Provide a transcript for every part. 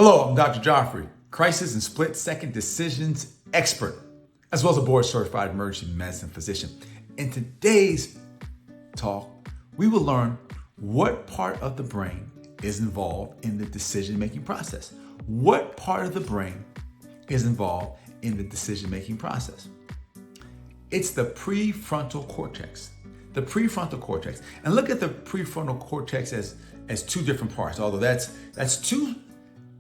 Hello, I'm Dr. Geoffrey, crisis and split-second decisions expert, as well as a board-certified emergency medicine physician. In today's talk, we will learn what part of the brain is involved in the decision-making process. What part of the brain is involved in the decision-making process? It's the prefrontal cortex. The prefrontal cortex. And look at the prefrontal cortex as two different parts, although that's too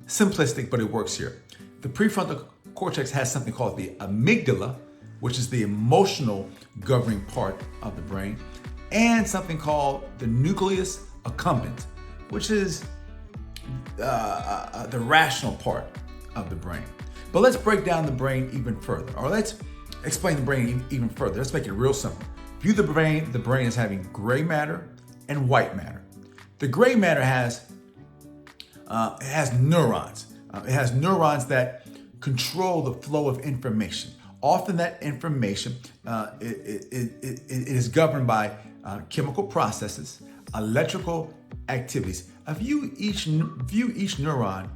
simplistic, but it works here. The prefrontal cortex has something called the amygdala, which is the emotional governing part of the brain, and something called the nucleus accumbens, which is the rational part of the brain. But let's break down the brain even further, or let's explain the brain even further. Let's make it real simple. View the brain as having gray matter and white matter. The gray matter has neurons. It has neurons that control the flow of information. Often that information it is governed by chemical processes, electrical activities. View each neuron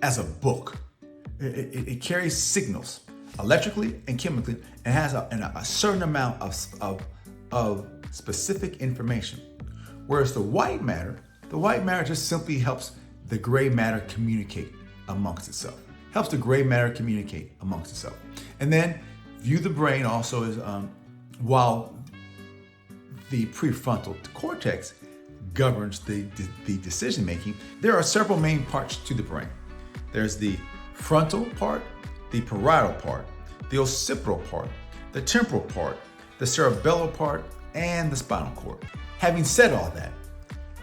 as a book. It carries signals electrically and chemically, and has a certain amount of specific information. Whereas the white matter just simply helps the gray matter communicate amongst itself. Helps the gray matter communicate amongst itself. And then view the brain also as, while the prefrontal cortex governs the decision making, there are several main parts to the brain. There's the frontal part, the parietal part, the occipital part, the temporal part, the cerebellar part, and the spinal cord. Having said all that,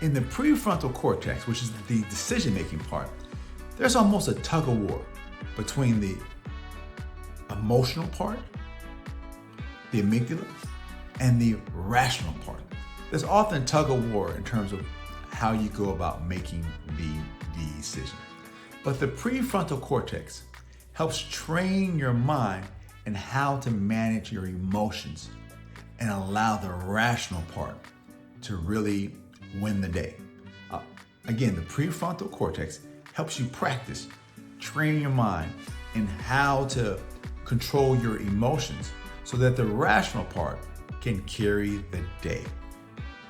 in the prefrontal cortex, which is the decision-making part, there's almost a tug of war between the emotional part, the amygdala, and the rational part. There's often a tug of war in terms of how you go about making the decision. But the prefrontal cortex helps train your mind in how to manage your emotions and allow the rational part to really win the day. Again, the prefrontal cortex helps you practice, train your mind in how to control your emotions so that the rational part can carry the day.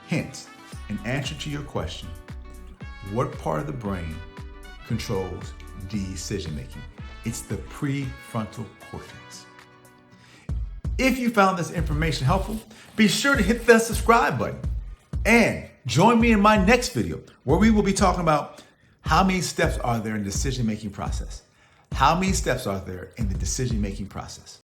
Hence, in answer to your question, what part of the brain controls decision making? It's the prefrontal cortex. If you found this information helpful, be sure to hit the subscribe button and join me in my next video where we will be talking about how many steps are there in the decision-making process. How many steps are there in the decision-making process?